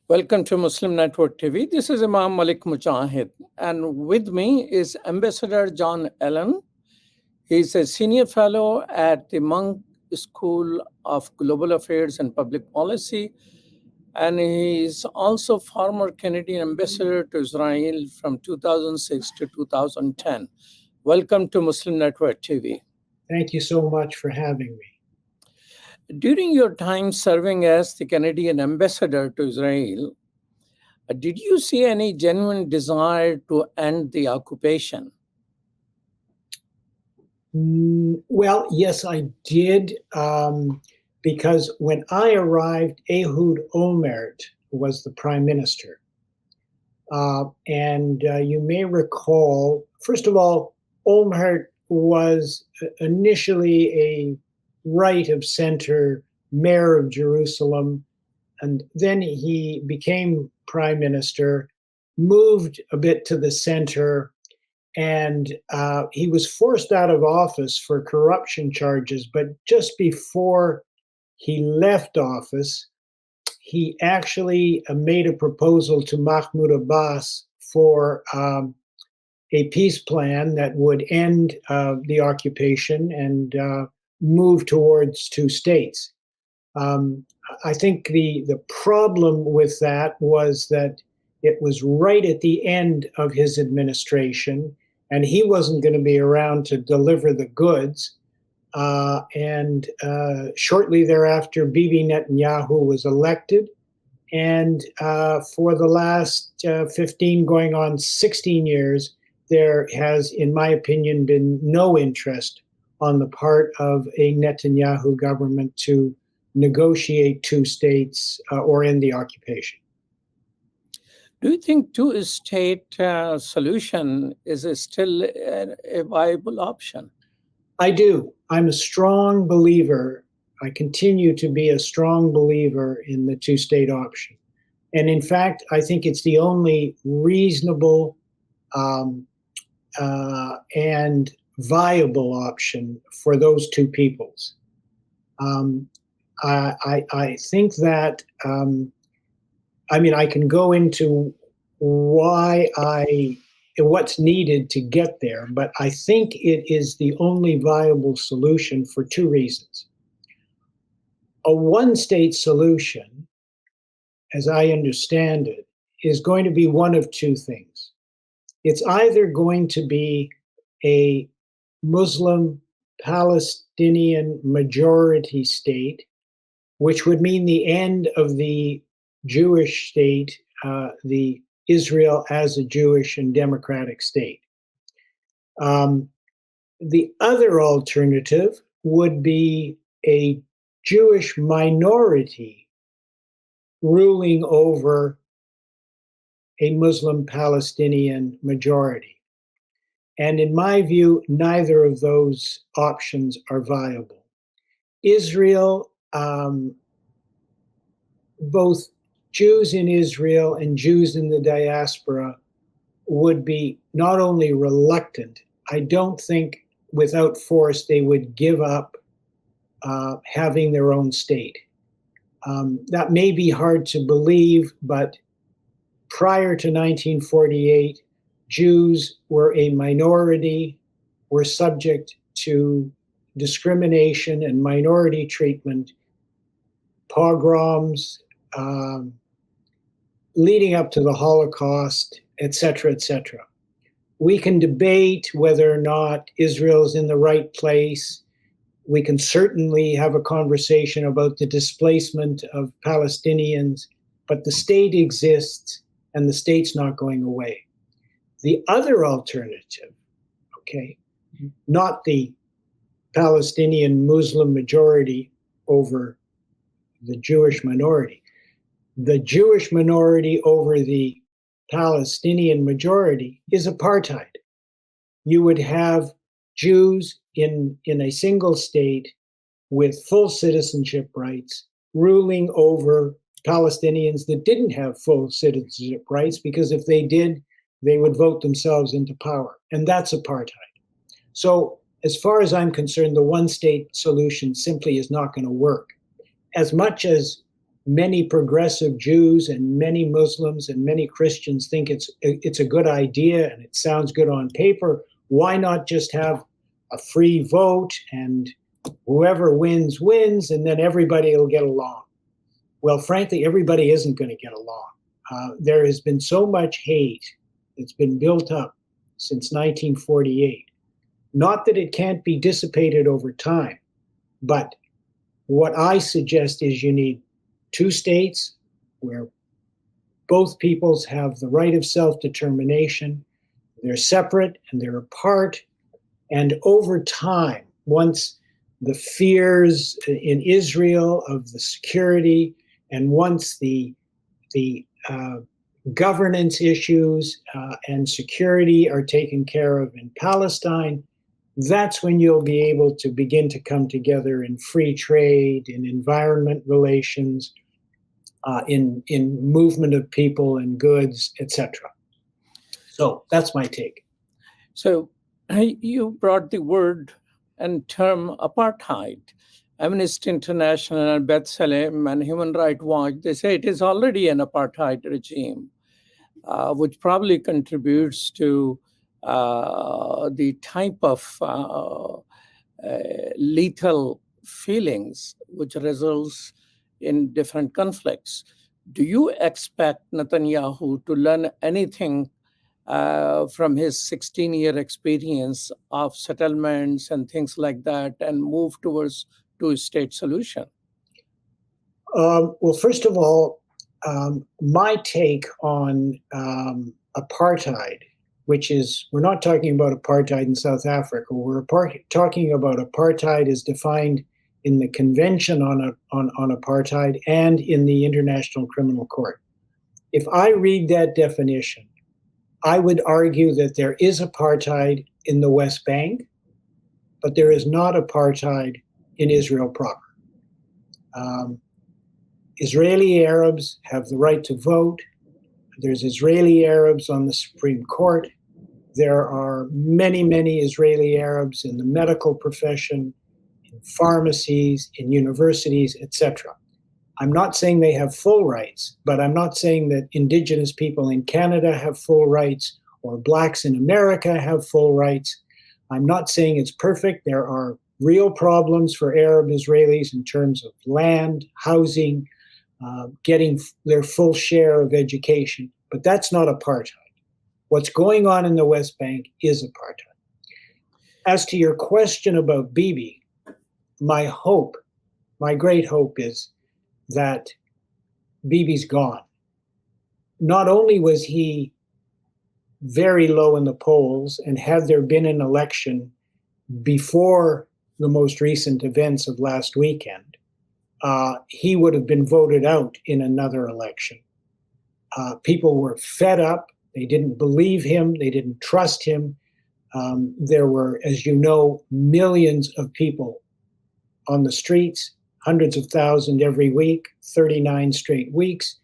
Welcome to Muslim Network TV. This is Imam Malik Mujahid, and with me is Ambassador Jon Allen. He's a senior fellow at the Monk School of Global Affairs and Public Policy, and he is also former Canadian ambassador to Israel from 2006 to 2010. Welcome to Muslim Network TV. Thank you so much for having me. During your time serving as the Canadian ambassador to Israel, did you see any genuine desire to end the occupation? Well, yes, I did, because when I arrived, Ehud Olmert was the prime minister. And you may recall, first of all, Olmert was initially a right of center mayor of Jerusalem, and then he became prime minister, moved a bit to the center, and he was forced out of office for corruption charges. But just before he left office, he actually made a proposal to Mahmoud Abbas for a peace plan that would end the occupation and move towards two states. I think the problem with that was that it was right at the end of his administration, and he wasn't going to be around to deliver the goods. And shortly thereafter, Bibi Netanyahu was elected. And for the last 15, going on 16 years, there has, in my opinion, been no interest on the part of a Netanyahu government to negotiate two states or end the occupation. Do you think two-state solution is still a viable option? I do. I'm a strong believer. I continue to be a strong believer in the two-state option. And in fact, I think it's the only reasonable and viable option for those two peoples. I think that, I can go into what's needed to get there, but I think it is the only viable solution for two reasons. A one-state solution, as I understand it, is going to be one of two things. It's either going to be a Muslim Palestinian majority state, which would mean the end of the Jewish state, the Israel as a Jewish and democratic state. The other alternative would be a Jewish minority ruling over a Muslim Palestinian majority. And in my view, neither of those options are viable. Israel, both Jews in Israel and Jews in the diaspora would be not only reluctant, I don't think without force they would give up having their own state. That may be hard to believe, but prior to 1948, Jews were a minority, were subject to discrimination and minority treatment, pogroms, leading up to the Holocaust, etc., etc. We can debate whether or not Israel is in the right place. We can certainly have a conversation about the displacement of Palestinians, but the state exists and the state's not going away. The other alternative, not the Palestinian Muslim majority over the Jewish minority, the Jewish minority over the Palestinian majority is apartheid. You would have Jews in a single state with full citizenship rights ruling over Palestinians that didn't have full citizenship rights, because if they did, they would vote themselves into power. And that's apartheid. So as far as I'm concerned, the one-state solution simply is not going to work. As much as many progressive Jews and many Muslims and many Christians think it's a good idea and it sounds good on paper. Why not just have a free vote and whoever wins, wins, and then everybody will get along? Well, frankly, everybody isn't going to get along. There has been so much hate that's been built up since 1948. Not that it can't be dissipated over time, but what I suggest is you need two states where both peoples have the right of self-determination. They're separate and they're apart. And over time, once the fears in Israel of the security and once the governance issues and security are taken care of in Palestine, that's when you'll be able to begin to come together in free trade, in environment relations, in movement of people and goods, etc. So that's my take. So you brought the word and term apartheid. Amnesty International and B'Tselem and Human Rights Watch, they say it is already an apartheid regime, which probably contributes to the type of lethal feelings which results in different conflicts. Do you expect Netanyahu to learn anything from his 16-year experience of settlements and things like that and move towards two-state solution? Well, first of all, my take on apartheid, which is, we're not talking about apartheid in South Africa. We're talking about apartheid as defined in the Convention on Apartheid and in the International Criminal Court. If I read that definition, I would argue that there is apartheid in the West Bank, but there is not apartheid in Israel proper. Israeli Arabs have the right to vote. There's Israeli Arabs on the Supreme Court. There are many, many Israeli Arabs in the medical profession, in pharmacies, in universities, etc. I'm not saying they have full rights, but I'm not saying that Indigenous people in Canada have full rights or Blacks in America have full rights. I'm not saying it's perfect. There are real problems for Arab Israelis in terms of land, housing, getting their full share of education, but that's not apartheid. What's going on in the West Bank is apartheid. As to your question about Bibi, my hope, my great hope is that Bibi's gone. Not only was he very low in the polls, and had there been an election before the most recent events of last weekend, he would have been voted out in another election. People were fed up. They didn't believe him. They didn't trust him. There were, as you know, millions of people on the streets, hundreds of thousands every week, 39 straight weeks,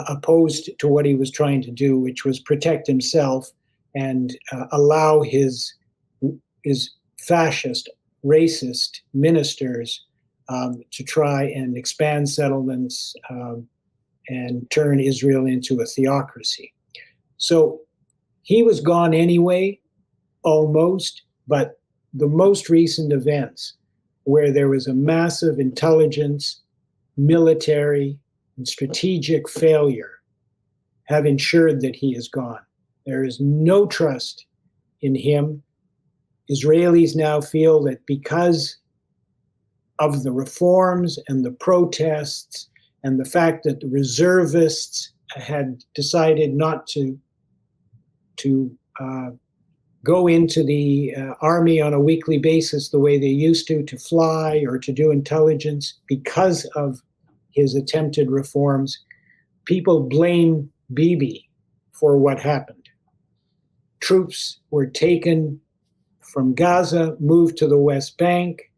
opposed to what he was trying to do, which was protect himself and allow his fascist, racist ministers to try and expand settlements and turn Israel into a theocracy. So he was gone anyway, almost, but the most recent events where there was a massive intelligence, military, and strategic failure have ensured that he is gone. There is no trust in him. Israelis now feel that because of the reforms and the protests and the fact that the reservists had decided not to go into the army on a weekly basis the way they used to fly or to do intelligence because of his attempted reforms, people blame Bibi for what happened. Troops were taken from Gaza, moved to the West Bank.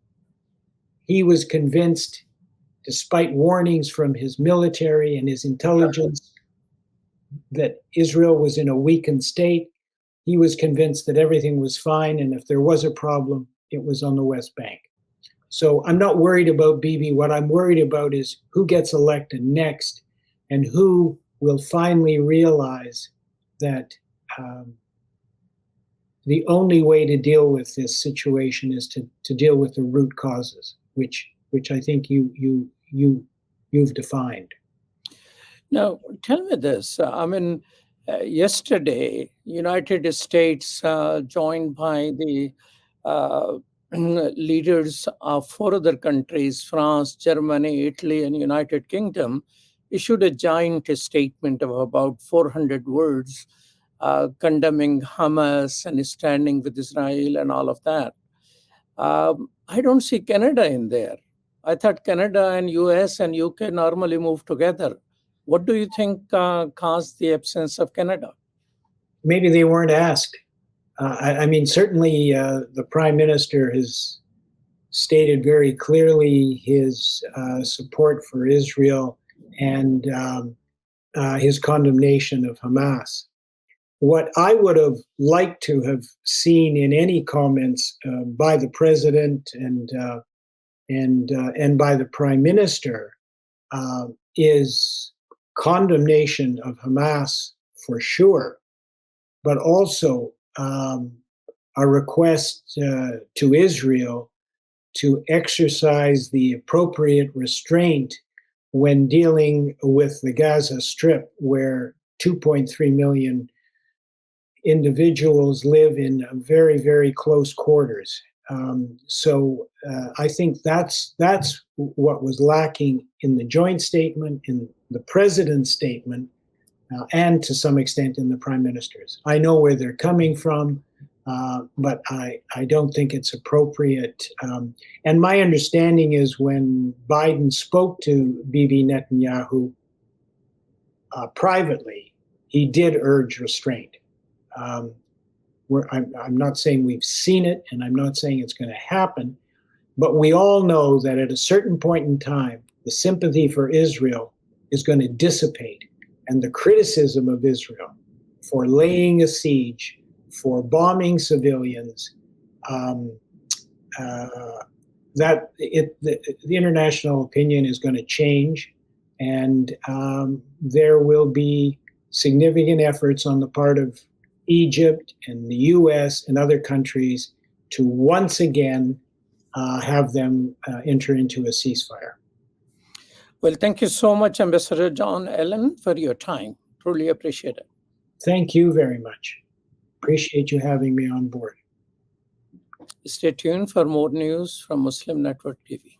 He was convinced, despite warnings from his military and his intelligence, that Israel was in a weakened state. He was convinced that everything was fine, and if there was a problem, it was on the West Bank. So I'm not worried about Bibi. What I'm worried about is who gets elected next and who will finally realize that the only way to deal with this situation is to deal with the root causes, which I think you've defined. Now, tell me this. Yesterday, United States, joined by the leaders of 4 other countries, France, Germany, Italy, and United Kingdom, issued a giant statement of about 400 words condemning Hamas and standing with Israel and all of that. I don't see Canada in there. I thought Canada and US and UK normally move together. What do you think caused the absence of Canada? Maybe they weren't asked. I mean, certainly the Prime Minister has stated very clearly his support for Israel and his condemnation of Hamas. What I would have liked to have seen in any comments by the President and by the Prime Minister is condemnation of Hamas for sure, but also a request to Israel to exercise the appropriate restraint when dealing with the Gaza Strip, where 2.3 million individuals live in very, very close quarters. So I think that's what was lacking in the joint statement, in the President's statement, and to some extent in the Prime Minister's. I know where they're coming from, but I don't think it's appropriate. And my understanding is when Biden spoke to Bibi Netanyahu privately, he did urge restraint. I'm not saying we've seen it, and I'm not saying it's going to happen, but we all know that at a certain point in time, the sympathy for Israel is going to dissipate, and the criticism of Israel for laying a siege, for bombing civilians, the international opinion is going to change, and there will be significant efforts on the part of Egypt and the US and other countries to once again have them enter into a ceasefire. Well, thank you so much, Ambassador Jon Allen, for your time. Truly appreciate it. Thank you very much. Appreciate you having me on board. Stay tuned for more news from Muslim Network TV.